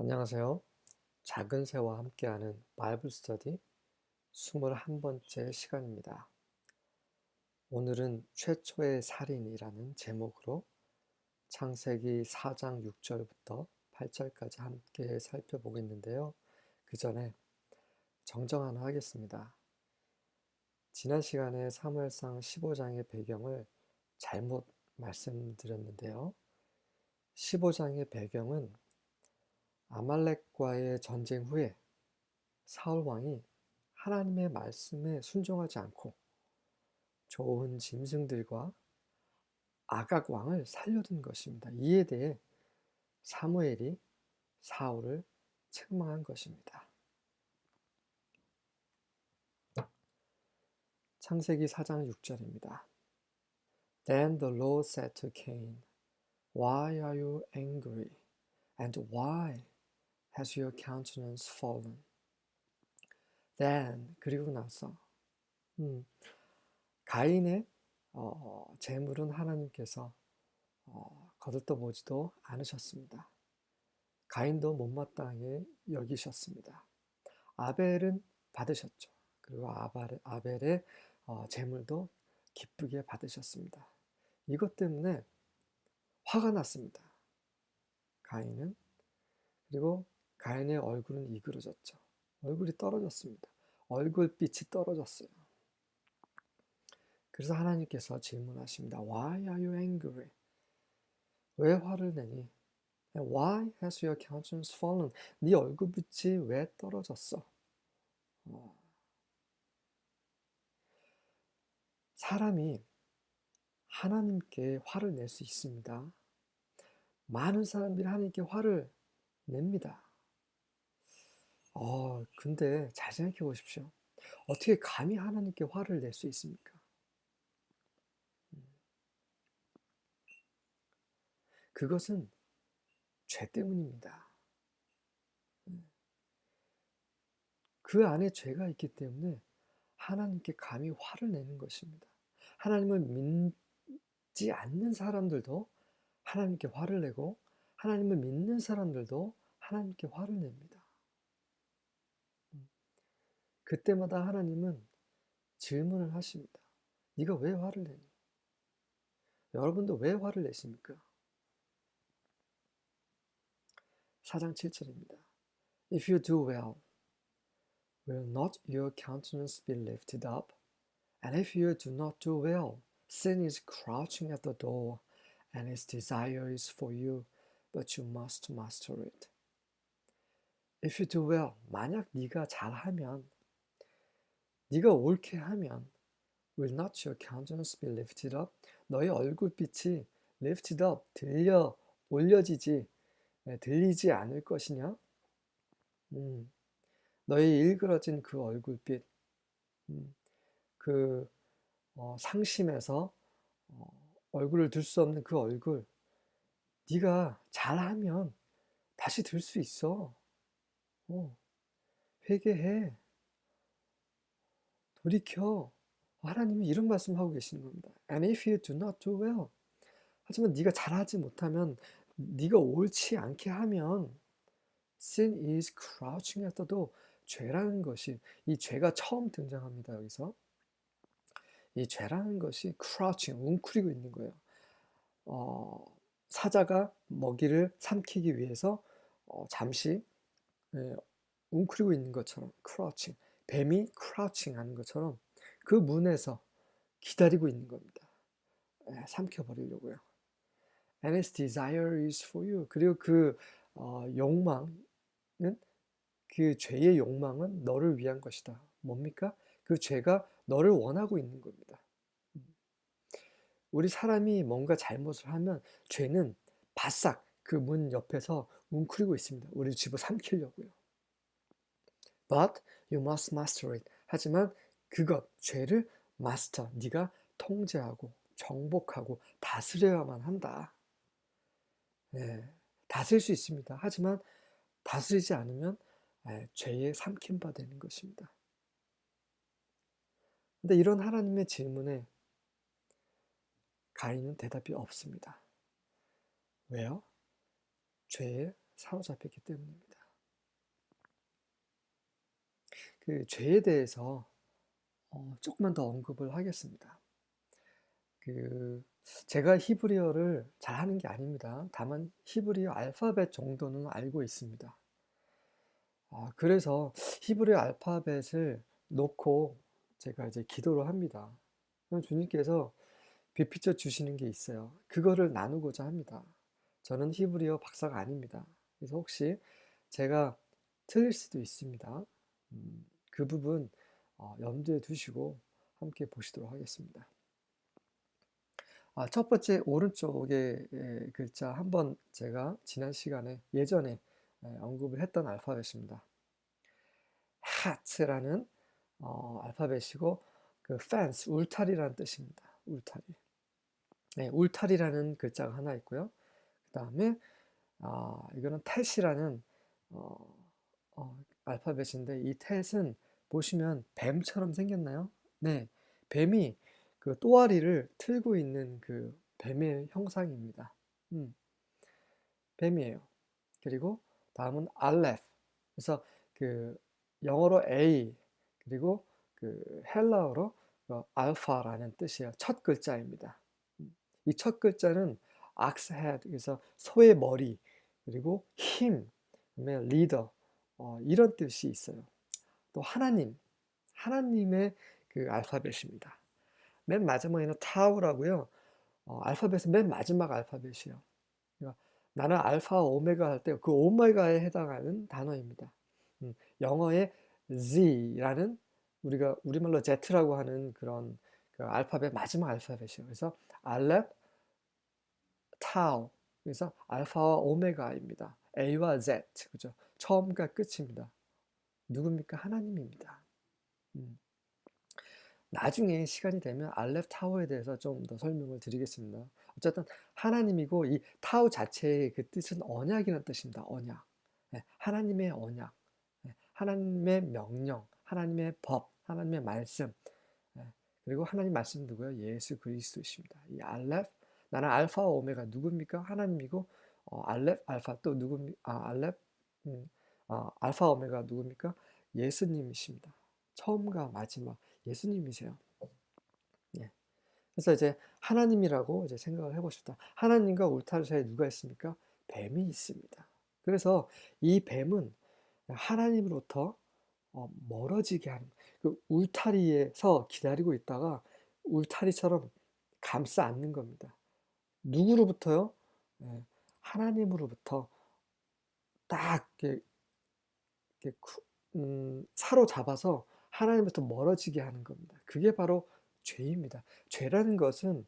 안녕하세요. 작은 새와 함께하는 바이블 스터디 21번째 시간입니다. 오늘은 최초의 살인이라는 제목으로 창세기 4장 6절부터 8절까지 함께 살펴보겠는데요. 그 전에 정정 하나 하겠습니다. 지난 시간에 사무엘상 15장의 배경을 잘못 말씀드렸는데요. 15장의 배경은 아말렉과의 전쟁 후에 사울 왕이 하나님의 말씀에 순종하지 않고 좋은 짐승들과 아각 왕을 살려둔 것입니다. 이에 대해 사무엘이 사울을 책망한 것입니다. 창세기 4장 6절입니다. Then the Lord said to Cain, Why are you angry? And why has your countenance fallen? Then 그리고 나서 가인의 재물은 하나님께서 거들떠보지도 않으셨습니다. 가인도 못마땅하게 여기셨습니다. 아벨은 받으셨죠. 그리고 아벨의 재물도 기쁘게 받으셨습니다. 이것 때문에 화가 났습니다. 가인은. 그리고 가인의 얼굴은 이그러졌죠. 얼굴이 떨어졌습니다. 얼굴빛이 떨어졌어요. 그래서 하나님께서 질문하십니다. Why are you angry? 왜 화를 내니? Why has your countenance fallen? 네 얼굴빛이 왜 떨어졌어? 사람이 하나님께 화를 낼 수 있습니다. 많은 사람들이 하나님께 화를 냅니다. 근데 잘 생각해 보십시오. 어떻게 감히 하나님께 화를 낼 수 있습니까? 그것은 죄 때문입니다. 그 안에 죄가 있기 때문에 하나님께 감히 화를 내는 것입니다. 하나님을 믿지 않는 사람들도 하나님께 화를 내고 하나님을 믿는 사람들도 하나님께 화를 냅니다. 그때마다 하나님은 질문을 하십니다. 네가 왜 화를 내니? 여러분도 왜 화를 내십니까? 4장 7절입니다. If you do well, will not your countenance be lifted up? And if you do not do well, sin is crouching at the door, and its desire is for you, but you must master it. If you do well, 만약 네가 잘하면, 네가 옳게 하면, will not your countenance be lifted up? 너의 얼굴빛이 lifted up, 올려지지, 들리지 않을 것이냐? 너의 일그러진 그 얼굴빛, 상심해서 얼굴을 들 수 없는 그 얼굴, 네가 잘하면 다시 들 수 있어. 회개해. 돌이켜. 하나님이 이런 말씀하고 계시는 겁니다. And if you do not do well, 하지만 네가 잘하지 못하면, 네가 옳지 않게 하면 sin is crouching at the door. 죄라는 것이, 이 죄가 처음 등장합니다. 여기서 이 죄라는 것이 crouching, 웅크리고 있는 거예요. 사자가 먹이를 삼키기 위해서 잠시 웅크리고 있는 것처럼 crouching, 뱀이 crouching 하는 것처럼 그 문에서 기다리고 있는 겁니다. 삼켜버리려고요. And its desire is for you. 그리고 그 욕망은, 그 죄의 욕망은 너를 위한 것이다. 뭡니까? 그 죄가 너를 원하고 있는 겁니다. 우리 사람이 뭔가 잘못을 하면 죄는 바싹 그 문 옆에서 웅크리고 있습니다. 우리를 집어삼키려고요. But you must master it. 하지만 그것, 죄를 마스터, 네가 통제하고 정복하고 다스려야만 한다. 다스릴 수 있습니다. 하지만 다스리지 않으면 죄에 삼킴바 되는 것입니다. 근데 이런 하나님의 질문에 가인은 대답이 없습니다. 왜요? 죄에 사로잡혔기 때문입니다. 그 죄에 대해서 조금만 더 언급을 하겠습니다. 제가 히브리어를 잘하는 게 아닙니다. 다만 히브리어 알파벳 정도는 알고 있습니다. 그래서 히브리어 알파벳을 놓고 제가 이제 기도를 합니다. 그럼 주님께서 비피쳐 주시는 게 있어요. 그거를 나누고자 합니다. 저는 히브리어 박사가 아닙니다. 그래서 혹시 제가 틀릴 수도 있습니다. 그 부분 염두에 두시고 함께 보시도록 하겠습니다. 첫 번째 오른쪽의 글자 한번 제가 지난 시간에 예전에 언급을 했던 알파벳입니다. hat라는 알파벳이고 그 fence, 울타리라는 뜻입니다. 울타리. 네, 울타리라는 글자가 하나 있고요. 그 다음에 이거는 텟이라는 알파벳인데 이 텟은 보시면 뱀처럼 생겼나요? 네, 뱀이 그 또아리를 틀고 있는 그 뱀의 형상입니다. 뱀이에요. 그리고 다음은 알렙. 그래서 그 영어로 A 그리고 그 헬라어로 알파라는 뜻이에요. 첫 글자입니다. 이 첫 글자는 ox head, 그래서 소의 머리, 그리고 힘, 그다음에 리더, 이런 뜻이 있어요. 또 하나님의 그 알파벳입니다. 맨 마지막에는 타우라고요. 알파벳은 맨 마지막 알파벳이에요. 그러니까 나는 알파 오메가 할 때 그 오메가에 해당하는 단어입니다. 영어의 Z라는 우리가 우리말로 Z라고 하는 그런 그 알파벳 마지막 알파벳이에요. 그래서 알렙, 타우. 그래서 알파와 오메가입니다. A와 Z, 그죠? 처음과 끝입니다. 누굽니까? 하나님입니다. 나중에 시간이 되면 알렙 타워에 대해서 좀 더 설명을 드리겠습니다. 어쨌든 하나님이고 이 타워 자체의 그 뜻은 언약이라는 뜻입니다. 언약. 네, 하나님의 언약. 네, 하나님의 명령, 하나님의 법, 하나님의 말씀. 네, 그리고 하나님 말씀 누구요? 예수 그리스도이십니다. 이 알렙, 나는 알파와 오메가 누굽니까? 하나님이고 알렙, 알파 또 누굽니까? 알렙, 알파 오메가 누굽니까? 예수님이십니다. 처음과 마지막 예수님이세요. 예. 그래서 이제 하나님이라고 이제 생각을 해보십시다. 하나님과 울타리 사이에 누가 있습니까? 뱀이 있습니다. 그래서 이 뱀은 하나님으로부터 멀어지게 하는, 그 울타리에서 기다리고 있다가 울타리처럼 감싸 안는 겁니다. 누구로부터요? 예, 하나님으로부터 딱 이렇게 사로잡아서 하나님부터 멀어지게 하는 겁니다. 그게 바로 죄입니다. 죄라는 것은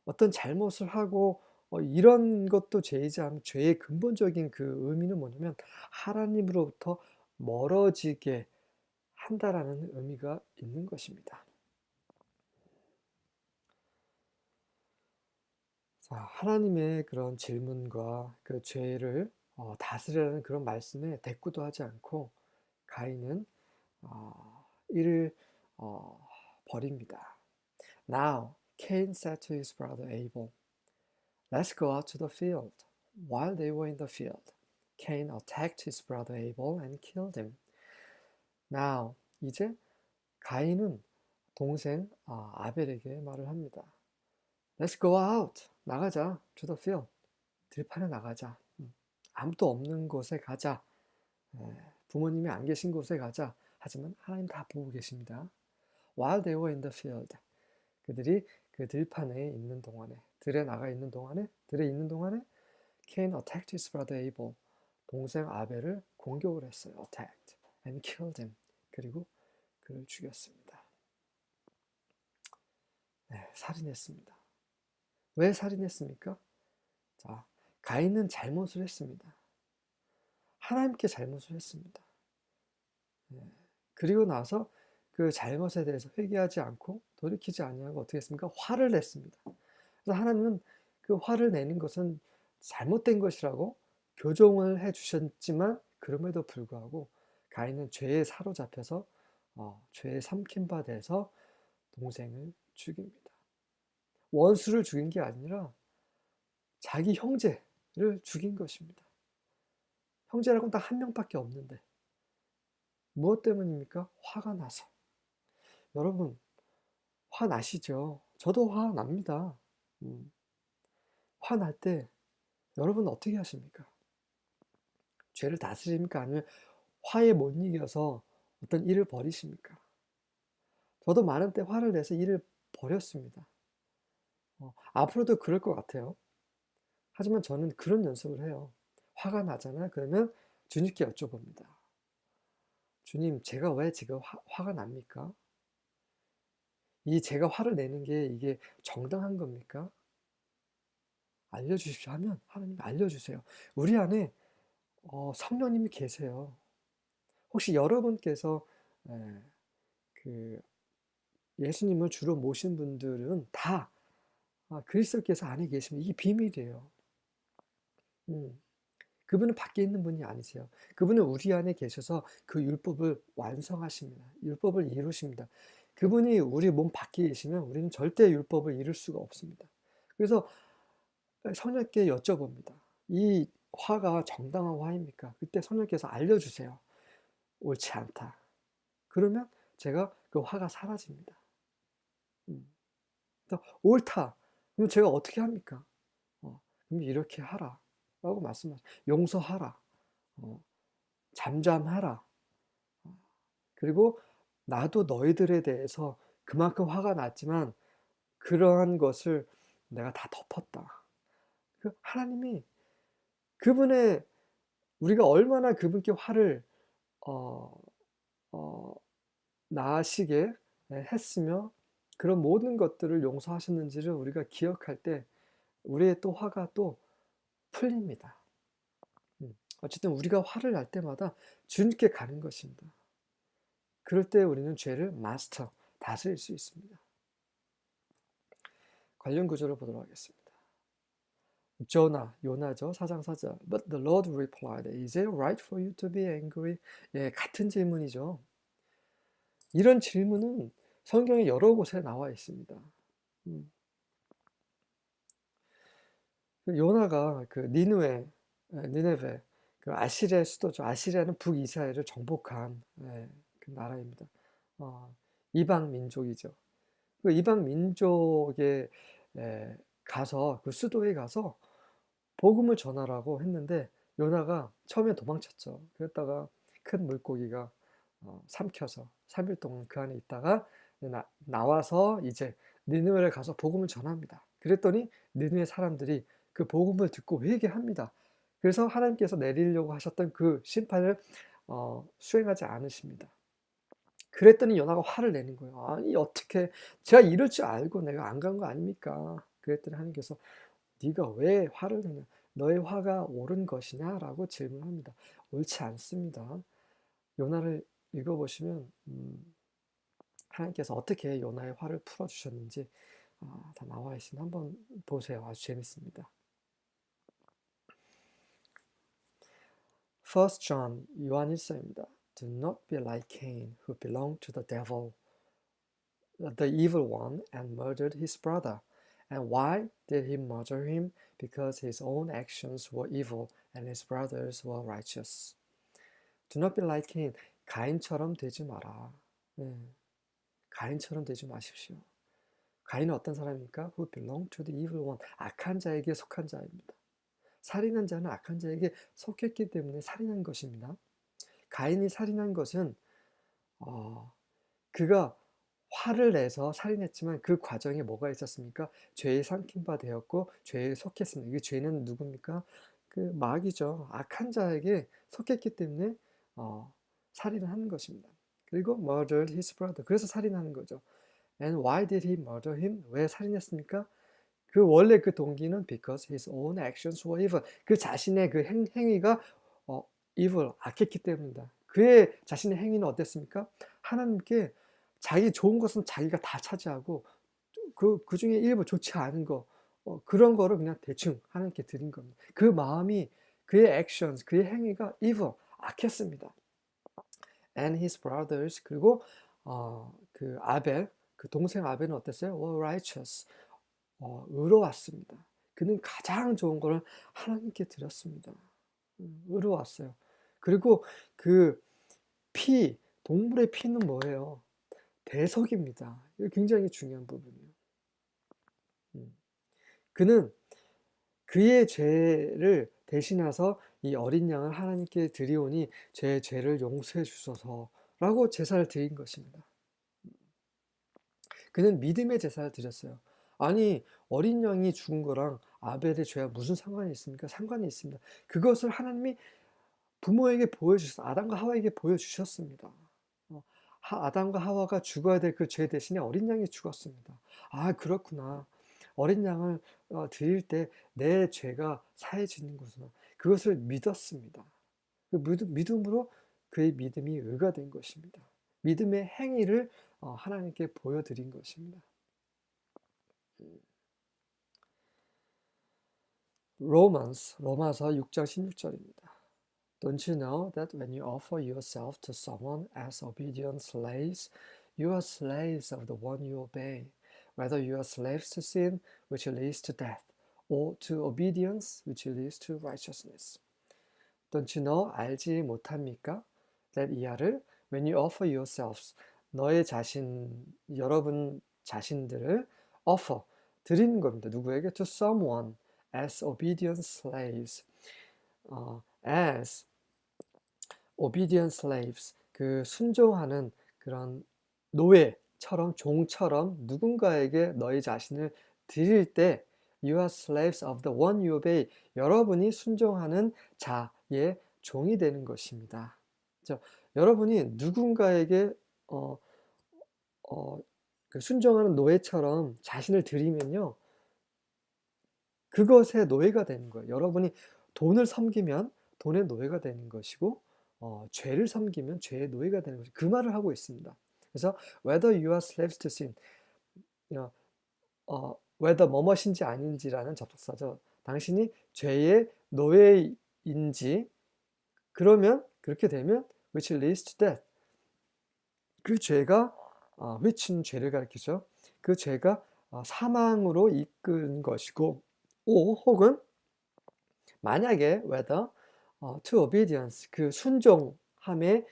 어떤 잘못을 하고 이런 것도 죄이지 않은 죄의 근본적인 그 의미는 뭐냐면 하나님으로부터 멀어지게 한다라는 의미가 있는 것입니다. 자, 하나님의 그런 질문과 그 죄를 다스리라는 그런 말씀에 대꾸도 하지 않고 가인은 이를 버립니다. Now Cain said to his brother Abel, "Let's go out to the field." While they were in the field, Cain attacked his brother Abel and killed him. Now 이제 가인은 동생 아벨에게 말을 합니다. Let's go out. 나가자. To the field. 들판에 나가자. 아무도 없는 곳에 가자. 부모님이 안 계신 곳에 가자. 하지만 하나님 다 보고 계십니다. While they were in the field. 그들이 그 들판에 있는 동안에, 들에 나가 있는 동안에, 들에 있는 동안에 Cain attacked his brother Abel. 동생 아벨을 공격을 했어요. Attacked and killed him. 그리고 그를 죽였습니다. 네, 살인했습니다. 왜 살인했습니까? 자, 가인은 잘못을 했습니다. 하나님께 잘못을 했습니다. 네. 그리고 나서 그 잘못에 대해서 회개하지 않고 돌이키지 아니하고 어떻게 했습니까? 화를 냈습니다. 그래서 하나님은 그 화를 내는 것은 잘못된 것이라고 교정을 해 주셨지만 그럼에도 불구하고 가인은 죄에 사로잡혀서 죄에 삼킨 바 돼서 동생을 죽입니다. 원수를 죽인 게 아니라 자기 형제를 죽인 것입니다. 형제라고는 딱 한 명밖에 없는데 무엇 때문입니까? 화가 나서. 여러분, 화 나시죠? 저도 화 납니다. 화 날 때 여러분 어떻게 하십니까? 죄를 다스립니까? 아니면 화에 못 이겨서 어떤 일을 벌이십니까? 저도 많은 때 화를 내서 일을 버렸습니다. 앞으로도 그럴 것 같아요. 하지만 저는 그런 연습을 해요. 화가 나잖아요. 그러면 주님께 여쭤봅니다. 주님, 제가 왜 지금 화가 납니까? 제가 화를 내는 게 이게 정당한 겁니까? 알려주십시오 하면 하나님 알려주세요. 우리 안에 성령님이 계세요. 혹시 여러분께서 에, 그 예수님을 주로 모신 분들은 다 그리스도께서 안에 계시면 이게 비밀이에요. 음, 그분은 밖에 있는 분이 아니세요. 그분은 우리 안에 계셔서 그 율법을 완성하십니다. 율법을 이루십니다. 그분이 우리 몸 밖에 계시면 우리는 절대 율법을 이룰 수가 없습니다. 그래서 성령께 여쭤봅니다. 이 화가 정당한 화입니까? 그때 성령께서 알려주세요. 옳지 않다. 그러면 제가 그 화가 사라집니다. 옳다. 그럼 제가 어떻게 합니까? 그럼 이렇게 하라. 라고 말씀하세요. 용서하라. 잠잠하라. 그리고 나도 너희들에 대해서 그만큼 화가 났지만 그러한 것을 내가 다 덮었다. 하나님이 그분의 우리가 얼마나 그분께 화를 어, 어, 나시게 했으며 그런 모든 것들을 용서하셨는지를 우리가 기억할 때 우리의 또 화가 또 풀립니다. 어쨌든 우리가 화를 날 때마다 주님께 가는 것입니다. 그럴 때 우리는 죄를 마스터, 다스릴 수 있습니다. 관련 구절을 보도록 하겠습니다. 요나죠. 4장 4절. But the Lord replied, Is it right for you to be angry? 예, 같은 질문이죠. 이런 질문은 성경에 여러 곳에 나와 있습니다. 요나가 그 니느웨, 그 아시리아의 수도죠. 아시리아는 북이스라엘을 정복한 그 나라입니다. 이방 민족이죠. 그 이방 민족에 가서 그 수도에 가서 복음을 전하라고 했는데 요나가 처음에 도망쳤죠. 그랬다가 큰 물고기가 삼켜서 3일 동안 그 안에 있다가 나와서 이제 니느웨를 가서 복음을 전합니다. 그랬더니 니느웨 사람들이 그 복음을 듣고 회개합니다. 그래서 하나님께서 내리려고 하셨던 그 심판을 수행하지 않으십니다. 그랬더니 요나가 화를 내는 거예요. 아니 어떻게 제가 이럴 줄 알고 내가 안 간 거 아닙니까? 그랬더니 하나님께서 네가 왜 화를 내냐? 너의 화가 옳은 것이냐라고 질문합니다. 옳지 않습니다. 요나를 읽어보시면 하나님께서 어떻게 요나의 화를 풀어주셨는지 다 나와 있으니 한번 보세요. 아주 재밌습니다. 1 John 요한 1서입니다. Do not be like Cain, who belonged to the devil, the evil one, and murdered his brother. And why did he murder him? Because his own actions were evil, and his brothers were righteous. Do not be like Cain. 가인처럼 되지 마라. 가인처럼 되지 마십시오. 가인은 어떤 사람입니까? Who belonged to the evil one. 악한 자에게 속한 자입니다. 살인한 자는 악한 자에게 속했기 때문에 살인한 것입니다. 가인이 살인한 것은 그가 화를 내서 살인했지만 그 과정에 뭐가 있었습니까? 죄에 삼킨 바 되었고 죄에 속했습니다. 이 죄는 누굽니까? 그 마귀죠. 악한 자에게 속했기 때문에 살인을 하는 것입니다. 그리고 murdered his brother. 그래서 살인하는 거죠. And why did he murder him? 왜 살인했습니까? 원래 그 동기는 because his own actions were evil. 그 자신의 그 행위가 evil, 악했기 때문이다. 그의 자신의 행위는 어땠습니까? 하나님께 자기 좋은 것은 자기가 다 차지하고 그 중에 일부 좋지 않은 거 그런 거를 그냥 대충 하나님께 드린 겁니다. 그 마음이 그의 actions, 그의 행위가 evil, 악했습니다. And his brothers 그리고 그 아벨, 그 동생 아벨은 어땠어요? were righteous. 의로웠습니다. 그는 가장 좋은 것을 하나님께 드렸습니다. 의로웠어요. 그리고 그 피, 동물의 피는 뭐예요? 대속입니다. 이거 굉장히 중요한 부분이에요. 그는 그의 죄를 대신해서 이 어린 양을 하나님께 드리오니 제 죄를 용서해 주소서라고 제사를 드린 것입니다. 그는 믿음의 제사를 드렸어요. 아니, 어린 양이 죽은 거랑 아벨의 죄와 무슨 상관이 있습니까? 상관이 있습니다. 그것을 하나님이 부모에게 보여주셨어요. 아담과 하와에게 보여주셨습니다. 아담과 하와가 죽어야 될 그 죄 대신에 어린 양이 죽었습니다. 아, 그렇구나. 어린 양을 드릴 때 내 죄가 사해지는구나. 그것을 믿었습니다. 그 믿음으로 그의 믿음이 의가 된 것입니다. 믿음의 행위를 하나님께 보여드린 것입니다. 로마서 6장 16절입니다. Don't you know that when you offer yourself to someone as obedient slaves, you are slaves of the one you obey, whether you are slaves to sin, which leads to death, or to obedience, which leads to righteousness. Don't you know? 알지 못합니까? that 이하를 when you offer yourselves, 여러분 자신들을 offer, 드리는 겁니다. 누구에게? to someone as obedient slaves. as obedient slaves, 그 순종하는 그런 노예처럼, 종처럼 누군가에게 너희 자신을 드릴 때 You are slaves of the one you obey. 여러분이 순종하는 자의 종이 되는 것입니다. 여러분이 누군가에게 그 순종하는 노예처럼 자신을 드리면요, 그것의 노예가 되는 거예요. 여러분이 돈을 섬기면 돈의 노예가 되는 것이고, 죄를 섬기면 죄의 노예가 되는 것이고, 그 말을 하고 있습니다. 그래서 whether you are slaves to sin, whether 뭐뭇인지 아닌지라는 접속사죠. 당신이 죄의 노예인지, 그러면 그렇게 되면 which leads to death, 그 죄가 which는 죄를 가리키죠. 그 죄가 사망으로 이끄는 것이고, 혹은 만약에 whether to obedience, 그 순종함에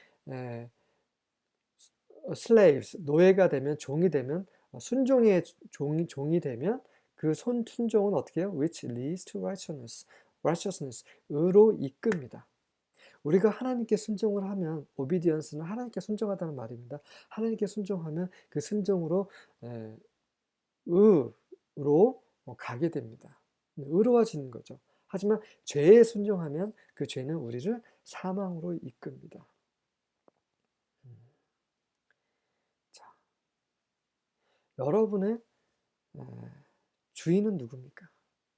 slaves, 노예가 되면, 종이 되면, 순종의 종이 되면 그 순종은 어떻게 해요? which leads to righteousness, 의로 이끕니다. 우리가 하나님께 순종을 하면, obedience는 하나님께 순종하다는 말입니다. 하나님께 순종하면 그 순종으로 의로 가게 됩니다. 의로워지는 거죠. 하지만 죄에 순종하면 그 죄는 우리를 사망으로 이끕니다. 자, 여러분의 주인은 누굽니까?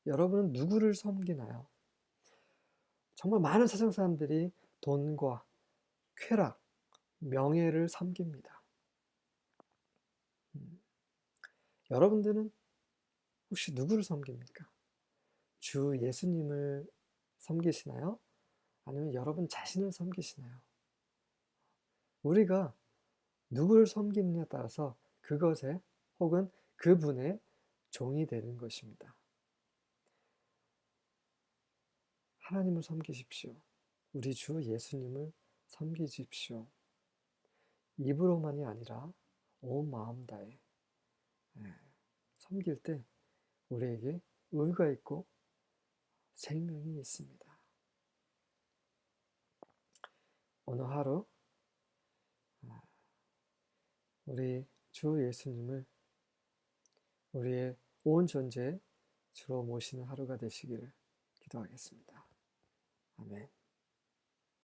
여러분은 누구를 섬기나요? 정말 많은 세상 사람들이 돈과 쾌락, 명예를 섬깁니다. 여러분들은 혹시 누구를 섬깁니까? 주 예수님을 섬기시나요? 아니면 여러분 자신을 섬기시나요? 우리가 누구를 섬기느냐에 따라서 그것에 혹은 그분의 종이 되는 것입니다. 하나님을 섬기십시오. 우리 주 예수님을 섬기십시오. 입으로만이 아니라 온 마음 다해 섬길 때 우리에게 의가 있고 생명이 있습니다. 오늘 하루 우리 주 예수님을 우리의 온 존재에 주로 모시는 하루가 되시기를 기도하겠습니다. 아멘.